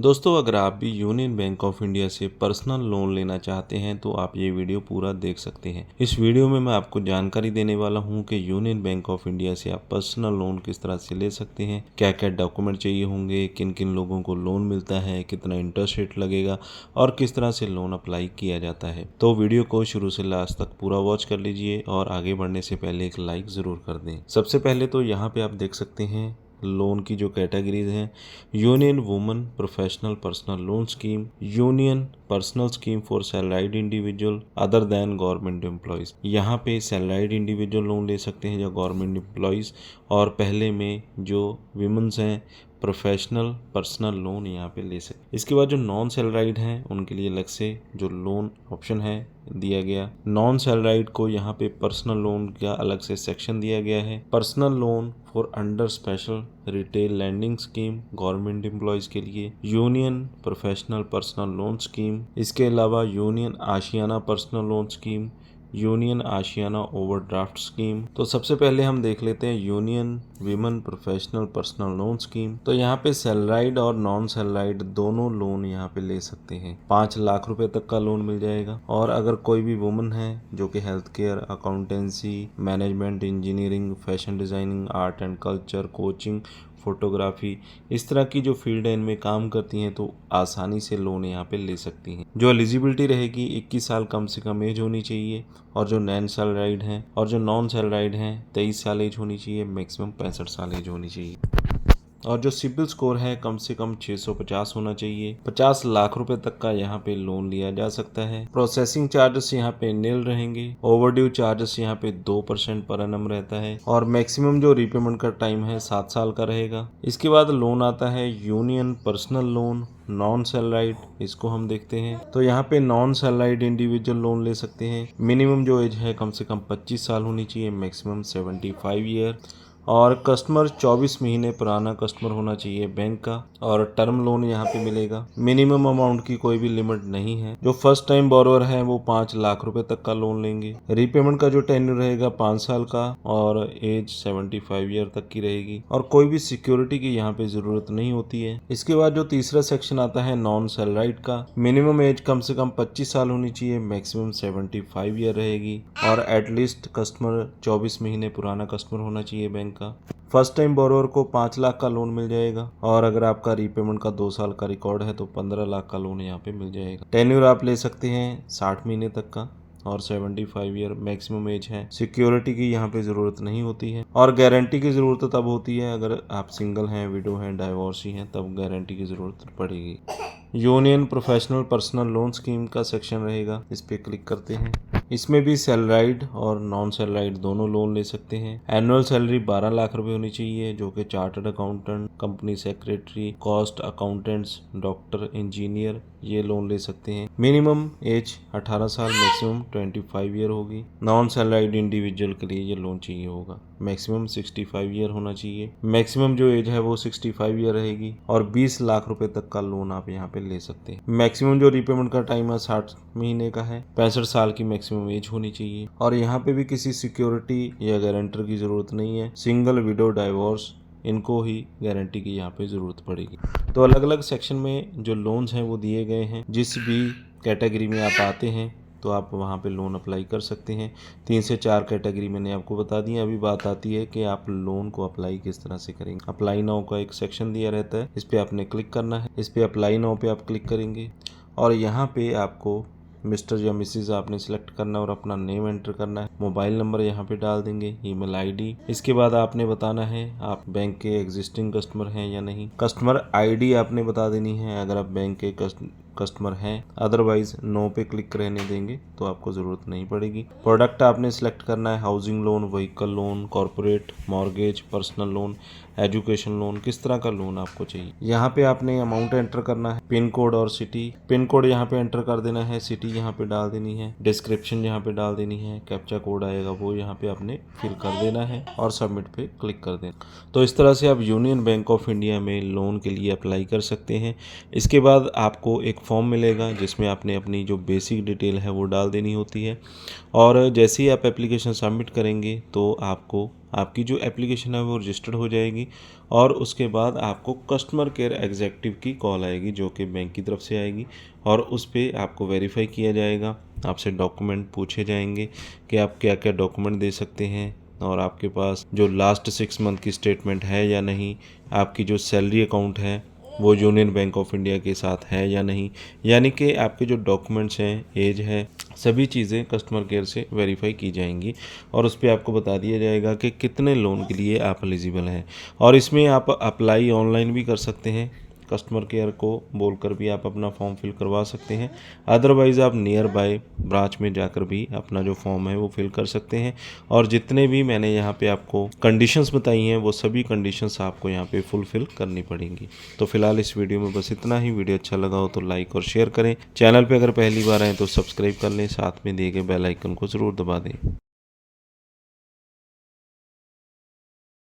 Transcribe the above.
दोस्तों, अगर आप भी यूनियन बैंक ऑफ इंडिया से पर्सनल लोन लेना चाहते हैं तो आप ये वीडियो पूरा देख सकते हैं। इस वीडियो में मैं आपको जानकारी देने वाला हूं कि यूनियन बैंक ऑफ इंडिया से आप पर्सनल लोन किस तरह से ले सकते हैं, क्या क्या डॉक्यूमेंट चाहिए होंगे, किन किन लोगों को लोन मिलता है, कितना इंटरेस्ट रेट लगेगा और किस तरह से लोन अप्लाई किया जाता है। तो वीडियो को शुरू से लास्ट तक पूरा वॉच कर लीजिए और आगे बढ़ने से पहले एक लाइक ज़रूर कर दें। सबसे पहले तो यहाँ पे आप देख सकते हैं लोन की जो कैटेगरीज हैं, union women professional personal loan scheme, union personal scheme for salaried individual other than government employees. यहाँ पे सैलराइड इंडिविजुअल लोन ले सकते हैं या गवर्नमेंट एम्प्लॉयज़, और पहले में जो विमेंस हैं प्रोफेशनल पर्सनल लोन यहाँ पे ले सकते। इसके बाद जो नॉन सैलराइड हैं उनके लिए अलग से जो लोन ऑप्शन है दिया गया। नॉन सैलराइड को यहाँ पे पर्सनल लोन का अलग से सेक्शन दिया गया है। Personal loan for under special retail landing scheme government employees के लिए, union professional personal loan scheme, इसके अलावा यूनियन आशियाना पर्सनल लोन स्कीम, यूनियन आशियाना ओवरड्राफ्ट स्कीम। तो सबसे पहले हम देख लेते हैं union women professional personal loan scheme. तो यहाँ पे सैलराइड और नॉन सैलराइड दोनों लोन यहाँ पे ले सकते हैं। 5 लाख रुपए तक का लोन मिल जाएगा। और अगर कोई भी वुमन है जो कि health care, accountancy, management, engineering, fashion designing, art and culture, coaching, photography, इस तरह की जो फील्ड है इनमें काम करती हैं तो आसानी से लोन यहाँ पे ले सकती हैं। जो एलिजिबिलिटी रहेगी, 21 साल कम से कम एज होनी चाहिए, और जो नॉन सैलराइड हैं और जो नॉन सैलराइड हैं 23 साल एज होनी चाहिए, मैक्सिमम 65 साल एज होनी चाहिए। और जो सिबिल स्कोर है कम से कम 650 होना चाहिए। 50 लाख रुपए तक का यहाँ पे लोन लिया जा सकता है। प्रोसेसिंग चार्जेस यहाँ पे नील रहेंगे। ओवरड्यू चार्जेस यहाँ पे 2% पर एनम रहता है, और मैक्सिमम जो रीपेमेंट का टाइम है 7 साल का रहेगा। इसके बाद लोन आता है union personal loan non salaried. इसको हम देखते हैं तो यहाँ पे नॉन सैलराइड इंडिविजुअल लोन ले सकते हैं। मिनिमम जो एज है कम से कम 25 साल होनी चाहिए, मैक्सिमम 75 ईयर, और कस्टमर 24 महीने पुराना कस्टमर होना चाहिए बैंक का, और टर्म लोन यहाँ पे मिलेगा। मिनिमम अमाउंट की कोई भी लिमिट नहीं है। जो फर्स्ट टाइम बोरोवर है वो 5 लाख रुपए तक का लोन लेंगे। रीपेमेंट का जो टेन्यूर रहेगा 5 साल का, और एज 75 ईयर तक की रहेगी, और कोई भी सिक्योरिटी की यहाँ पे जरूरत नहीं होती है। इसके बाद जो तीसरा सेक्शन आता है नॉन सैलराइड का, मिनिमम एज कम से कम 25 साल होनी चाहिए, मैक्सिमम 75 ईयर रहेगी, और एटलीस्ट कस्टमर 24 महीने पुराना कस्टमर होना चाहिए बैंक का। फर्स्ट टाइम बोरोवर को 5 लाख का लोन मिल जाएगा, और अगर आपका रीपेमेंट का 2 साल का रिकॉर्ड है तो 15 लाख का लोन यहाँ पे मिल जाएगा। टेन्यूर आप ले सकते हैं 60 महीने तक का, और 75 ईयर मैक्सिमम एज है। सिक्योरिटी की यहाँ पे ज़रूरत नहीं होती है, और गारंटी की ज़रूरत तब होती है अगर आप सिंगल हैं, विडो हैं, डाइवोर्सी हैं, तब गारंटी की ज़रूरत पड़ेगी। Union professional personal loan scheme का सेक्शन रहेगा, इस पे क्लिक करते हैं। इसमें भी सैलराइड और नॉन सैलराइड दोनों लोन ले सकते हैं। एनुअल सैलरी 12 लाख रुपए होनी चाहिए, जो कि chartered accountant, company secretary, cost accountants, doctor, engineer ये लोन ले सकते हैं। मिनिमम एज 18 साल, मैक्सिमम 25 ईयर होगी। नॉन सैलराइड इंडिविजुअल के लिए ये लोन चाहिए होगा, मैक्सिमम 65 ईयर होना चाहिए। मैक्सिमम जो एज है वो 65 ईयर रहेगी, और 20 लाख रुपए तक का लोन आप यहाँ पे ले सकते हैं। मैक्सिमम जो रीपेमेंट का टाइम है 60 महीने का है। 65 साल की मैक्सिमम एज होनी चाहिए, और यहाँ पे भी किसी सिक्योरिटी या गारंटर की जरूरत नहीं है। सिंगल, विडो, डाइवोर्स इनको ही गारंटी की यहाँ पे ज़रूरत पड़ेगी। तो अलग अलग सेक्शन में जो लोन्स हैं वो दिए गए हैं। जिस भी कैटेगरी में आप आते हैं तो आप वहाँ पे लोन अप्लाई कर सकते हैं। 3 से 4 कैटेगरी मैंने आपको बता दी। अभी बात आती है कि आप लोन को अप्लाई किस तरह से करेंगे। अप्लाई नाउ का एक सेक्शन दिया रहता है, इस पर आपने क्लिक करना है। इस पर अप्लाई नाउ पे आप क्लिक करेंगे, और यहाँ पे आपको मिस्टर या मिसिज आपने सिलेक्ट करना और अपना नेम एंटर करना है। मोबाइल नंबर यहाँ पे डाल देंगे, ईमेल आईडी। इसके बाद आपने बताना है आप बैंक के एग्जिस्टिंग कस्टमर हैं या नहीं। कस्टमर आईडी आपने बता देनी है अगर आप बैंक के कस्टमर हैं, अदरवाइज नो पे क्लिक रहने देंगे तो आपको ज़रूरत नहीं पड़ेगी। प्रोडक्ट आपने सिलेक्ट करना है, housing loan, vehicle loan, corporate, mortgage, personal loan, education loan, किस तरह का लोन आपको चाहिए। यहाँ पे आपने अमाउंट एंटर करना है, पिन कोड और सिटी। पिन कोड यहाँ पे एंटर कर देना है, सिटी यहाँ पे डाल देनी है, डिस्क्रिप्शन यहाँ पे डाल देनी है, कैप्चा कोड आएगा वो यहाँ पे आपने फिल कर देना है, और सबमिट पे क्लिक कर देना। तो इस तरह से आप यूनियन बैंक ऑफ इंडिया में लोन के लिए अप्लाई कर सकते हैं। इसके बाद आपको एक फॉर्म मिलेगा जिसमें आपने अपनी जो बेसिक डिटेल है वो डाल देनी होती है, और जैसे ही आप एप्लीकेशन सबमिट करेंगे तो आपको आपकी जो एप्लीकेशन है वो रजिस्टर्ड हो जाएगी और उसके बाद आपको कस्टमर केयर एग्जेक्टिव की कॉल आएगी जो कि बैंक की तरफ से आएगी और उस पर आपको वेरीफाई किया जाएगा। आपसे डॉक्यूमेंट पूछे जाएंगे कि आप क्या क्या डॉक्यूमेंट दे सकते हैं और आपके पास जो लास्ट 6 मंथ की स्टेटमेंट है या नहीं, आपकी जो सैलरी अकाउंट है वो यूनियन बैंक ऑफ इंडिया के साथ है या नहीं, यानी कि आपके जो डॉक्यूमेंट्स हैं, एज है, सभी चीज़ें कस्टमर केयर से वेरीफाई की जाएंगी और उस पर आपको बता दिया जाएगा कि कितने लोन के लिए आप एलिजिबल हैं। और इसमें आप अप्लाई ऑनलाइन भी कर सकते हैं, कस्टमर केयर को बोलकर भी आप अपना फॉर्म फिल करवा सकते हैं। अदरवाइज़ आप नियर बाय ब्रांच में जाकर भी अपना जो फॉर्म है वो फिल कर सकते हैं। और जितने भी मैंने यहाँ पे आपको कंडीशंस बताई हैं वो सभी कंडीशंस आपको यहाँ पे फुलफिल करनी पड़ेंगी। तो फिलहाल इस वीडियो में बस इतना ही। वीडियो अच्छा लगा हो तो लाइक और शेयर करें। चैनल पर अगर पहली बार आए तो सब्सक्राइब कर लें, साथ में दिए गए बेल आइकन को ज़रूर दबा दें।